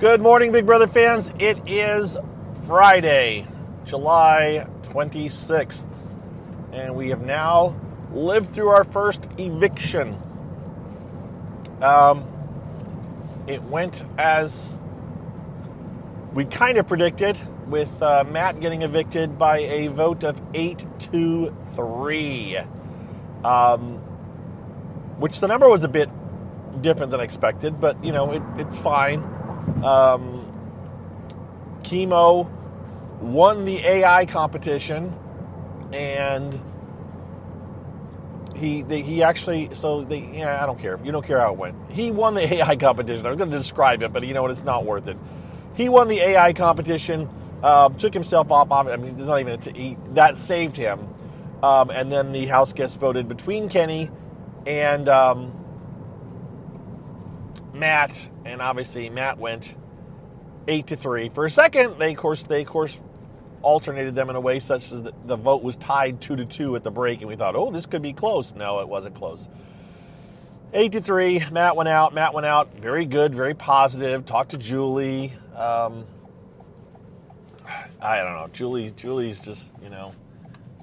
Good morning, Big Brother fans. It is Friday, July 26th, and we have now lived through our first eviction. It went as we kind of predicted, with Matt getting evicted by a vote of 8-3, which the number was a bit different than expected, but it's fine. Chemo won the AI competition, and he actually, I don't care. You don't care how it went. He won the AI competition. I was going to describe it, but you know what? It's not worth it. He won the AI competition, took himself off. I mean, there's not even that saved him. And then the House guests voted between Kenny and Matt, and obviously Matt went 8-3. For a second, they of course alternated them in a way such as the vote was tied 2-2 at the break, and we thought, oh, this could be close. No, it wasn't close. 8-3. Matt went out. Very good, very positive. Talked to Julie. I don't know. Julie's just,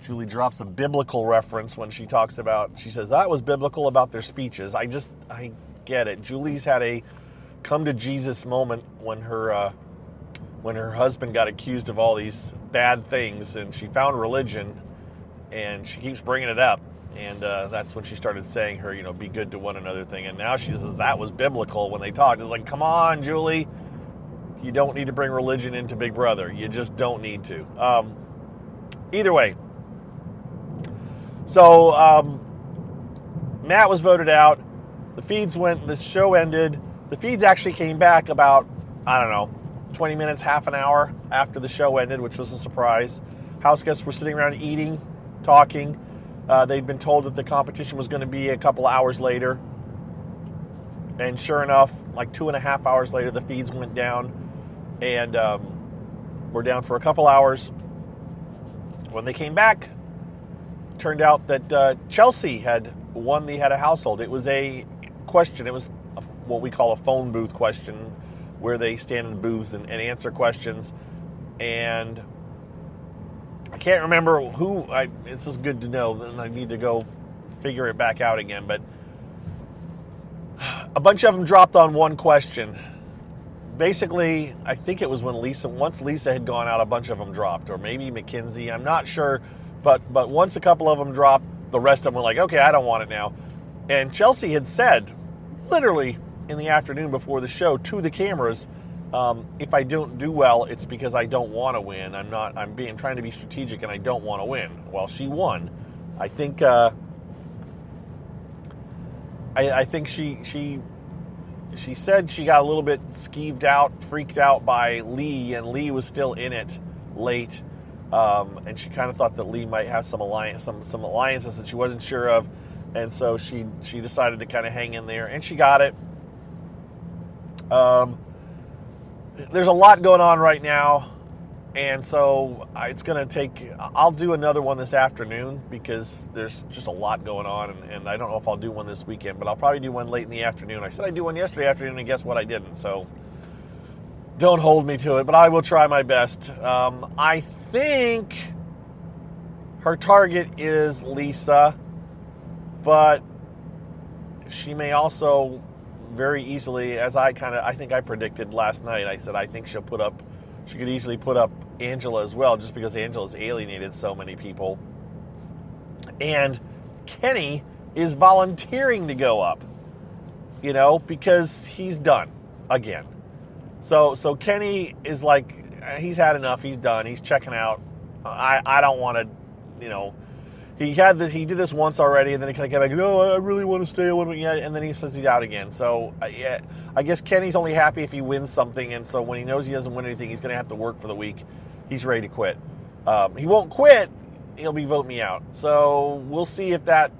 Julie drops a biblical reference when she talks about. She says that was biblical about their speeches. I get it. Julie's had a come to Jesus moment when her husband got accused of all these bad things, and she found religion, and she keeps bringing it up, and that's when she started saying her be good to one another thing, and now she says that was biblical when they talked. It's like, come on, Julie, you don't need to bring religion into Big Brother. You just don't need to. Either way, so Matt was voted out. The show ended. The feeds actually came back about, 20 minutes, half an hour after the show ended, which was a surprise. House guests were sitting around eating, talking. They'd been told that the competition was going to be a couple hours later. And sure enough, like 2.5 hours later, the feeds went down, and were down for a couple hours. When they came back, turned out that Chelsea had won the Head of Household. It was a question. It was what we call a phone booth question, where they stand in booths and answer questions. And I can't remember who. This is good to know, and I need to go figure it back out again. But a bunch of them dropped on one question. Basically, I think it was when once Lisa had gone out, a bunch of them dropped, or maybe Mackenzie. I'm not sure, but once a couple of them dropped, the rest of them were like, okay, I don't want it now. And Chelsea had said, literally in the afternoon before the show, to the cameras, if I don't do well, it's because I don't want to win. I'm trying to be strategic, and I don't want to win. Well, she won. I think I think she said she got a little bit freaked out by Lee, and Lee was still in it late, and she kind of thought that Lee might have some alliances that she wasn't sure of, and so she decided to kind of hang in there, and she got it. There's a lot going on right now, and so it's going to take. I'll do another one this afternoon because there's just a lot going on, and I don't know if I'll do one this weekend, but I'll probably do one late in the afternoon. I said I'd do one yesterday afternoon, and guess what? I didn't. So don't hold me to it, but I will try my best. I think her target is Lisa, but she may also very easily, as I think I predicted last night, I said I think she could easily put up Angela as well, just because Angela's alienated so many people. And Kenny is volunteering to go up, because he's done again. So Kenny is like, he's had enough, he's done, he's checking out. I don't want to, he did this once already, and then he kind of came back, no, I really want to stay, and then he says he's out again. So I guess Kenny's only happy if he wins something, and so when he knows he doesn't win anything, he's going to have to work for the week. He's ready to quit. He won't quit, he'll be vote me out. So we'll see if that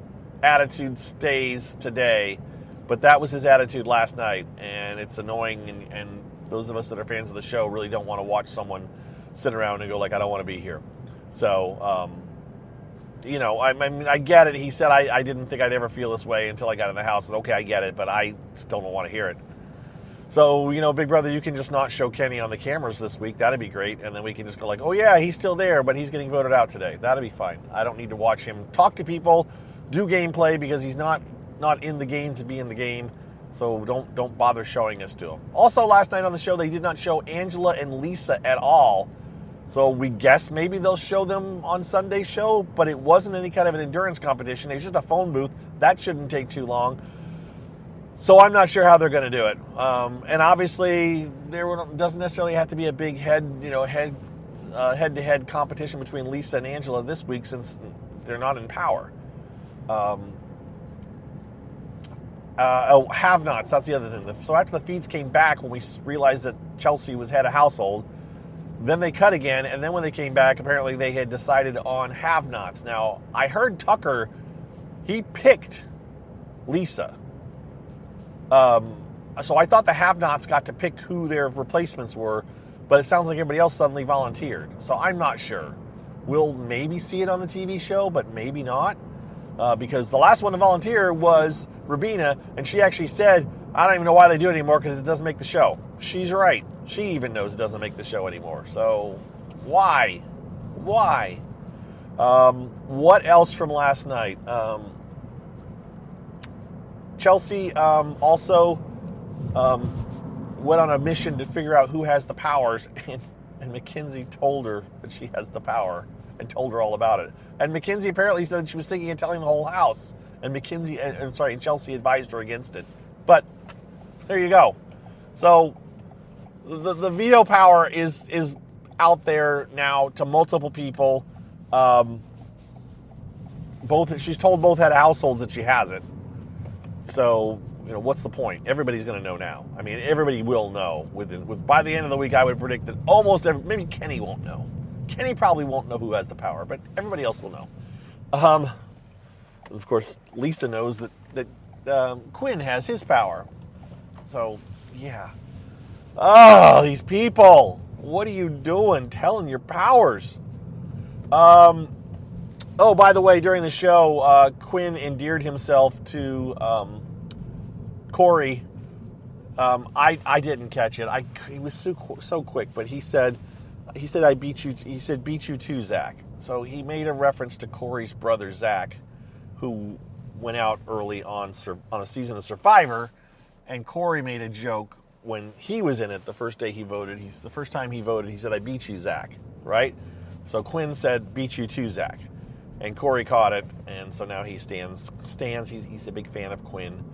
attitude stays today, but that was his attitude last night, and it's annoying, and those of us that are fans of the show really don't want to watch someone sit around and go like, I don't want to be here. So, I get it. He said, I didn't think I'd ever feel this way until I got in the house. And okay, I get it, but I still don't want to hear it. So, Big Brother, you can just not show Kenny on the cameras this week. That'd be great. And then we can just go like, oh, yeah, he's still there, but he's getting voted out today. That'd be fine. I don't need to watch him talk to people, do gameplay, because he's not in the game to be in the game. So don't bother showing us to him. Also, last night on the show, they did not show Angela and Lisa at all. So we guess maybe they'll show them on Sunday's show, but it wasn't any kind of an endurance competition. It's just a phone booth. That shouldn't take too long. So I'm not sure how they're going to do it. And obviously, there doesn't necessarily have to be a big head-to-head competition between Lisa and Angela this week, since they're not in power. Have-nots, that's the other thing. So after the feeds came back, when we realized that Chelsea was head of household, then they cut again, and then when they came back, apparently they had decided on have-nots. Now, I heard Tucker, he picked Lisa. So I thought the have-nots got to pick who their replacements were, but it sounds like everybody else suddenly volunteered. So I'm not sure. We'll maybe see it on the TV show, but maybe not. Because the last one to volunteer was Rubina, and she actually said, I don't even know why they do it anymore because it doesn't make the show. She's right. She even knows it doesn't make the show anymore. So why? Why? What else from last night? Chelsea also went on a mission to figure out who has the powers, and Mackenzie told her that she has the power and told her all about it. And Mackenzie apparently said she was thinking of telling the whole house, and Chelsea advised her against it. But there you go. So the veto power is out there now to multiple people. She's told both head of households that she has it. So, what's the point? Everybody's going to know now. I mean, everybody will know. By the end of the week, I would predict that maybe Kenny won't know. Kenny probably won't know who has the power, but everybody else will know. Of course, Lisa knows that Quinn has his power. So, yeah. Oh, these people. What are you doing? Telling your powers. Oh, by the way, during the show, Quinn endeared himself to Corey. I didn't catch it. He was so quick, but he said I beat you. He said beat you too, Zach. So he made a reference to Corey's brother Zach, who went out early on a season of Survivor, and Corey made a joke when he was in it the first day he voted. The first time he voted, he said I beat you, Zach. Right? So Quinn said beat you too, Zach. And Corey caught it, and so now he stands. He's a big fan of Quinn,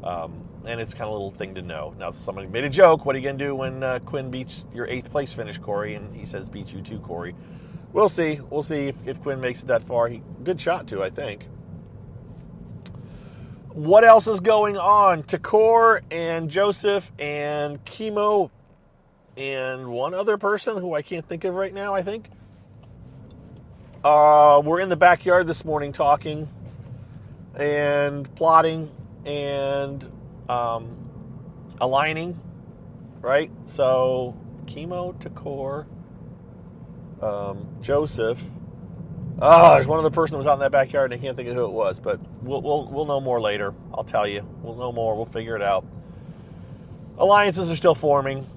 and it's kind of a little thing to know. Now somebody made a joke. What are you gonna do when Quinn beats your 8th place finish, Corey? And he says, "Beat you too, Corey." We'll see. We'll see if Quinn makes it that far. Good shot too, I think. What else is going on? Takor and Joseph and Chemo and one other person who I can't think of right now. I think. We're in the backyard this morning talking and plotting and aligning, right? So, Chemo, Takor, Joseph. There's one other person that was out in that backyard, and I can't think of who it was, but we'll know more later. I'll tell you. We'll know more. We'll figure it out. Alliances are still forming.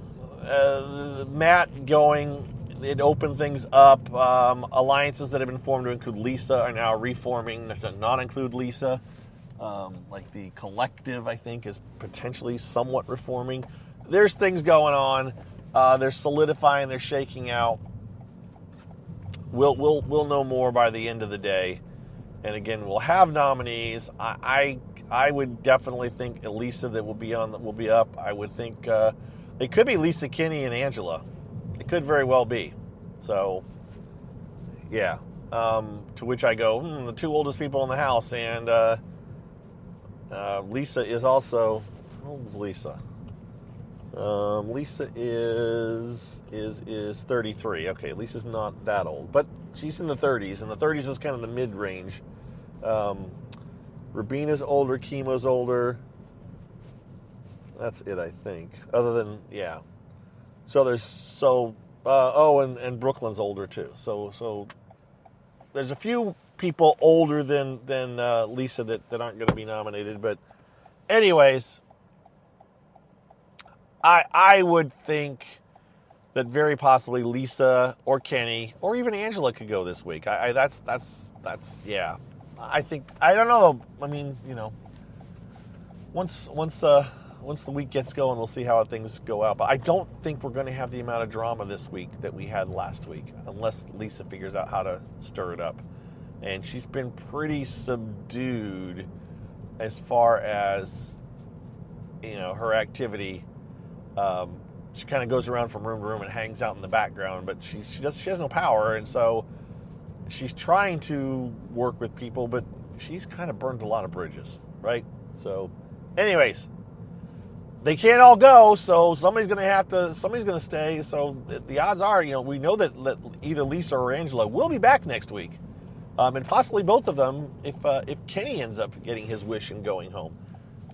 Matt going. It opened things up. Alliances that have been formed to include Lisa are now reforming to not include Lisa. Like the collective, I think, is potentially somewhat reforming. There's things going on. They're solidifying. They're shaking out. We'll know more by the end of the day. And again, we'll have nominees. I would definitely think Lisa that will be up. I would think it could be Lisa, Kinney, and Angela. It could very well be. So, yeah. To which I go, the 2 oldest people in the house, and Lisa is also. How old is Lisa? Lisa is 33. Okay, Lisa's not that old, but she's in the 30s, and the 30s is kind of the mid-range. Rubina's older, Chemo's older. That's it, I think. Other than, yeah. So and Brooklyn's older too. So there's a few people older than Lisa that aren't going to be nominated. But anyways, I would think that very possibly Lisa or Kenny or even Angela could go this week. That's yeah. I think I don't know. I mean, once the week gets going, we'll see how things go out. But I don't think we're going to have the amount of drama this week that we had last week, unless Lisa figures out how to stir it up. And she's been pretty subdued as far as her activity. She kind of goes around from room to room and hangs out in the background, but she has no power, and so she's trying to work with people, but she's kind of burned a lot of bridges, right? So, anyways, they can't all go, so somebody's going to stay. So the odds are, we know that either Lisa or Angela will be back next week, and possibly both of them if Kenny ends up getting his wish and going home,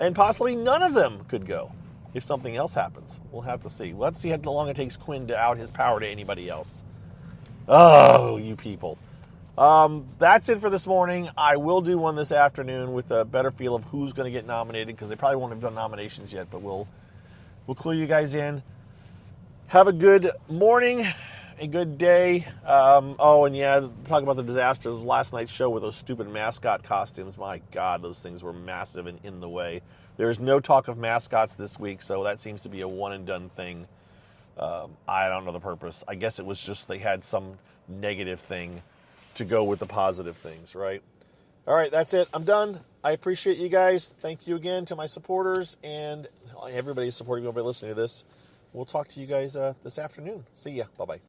and possibly none of them could go. If something else happens, we'll have to see. Let's see how long it takes Quinn to out his power to anybody else. Oh, you people. That's it for this morning. I will do one this afternoon with a better feel of who's going to get nominated, because they probably won't have done nominations yet, but we'll clue you guys in. Have a good morning, a good day. And yeah, talk about the disasters of last night's show with those stupid mascot costumes. My God, those things were massive and in the way. There's no talk of mascots this week, so that seems to be a one-and-done thing. I don't know the purpose. I guess it was just they had some negative thing to go with the positive things, right? All right, that's it. I'm done. I appreciate you guys. Thank you again to my supporters and everybody supporting me by listening to this. We'll talk to you guys this afternoon. See ya. Bye-bye.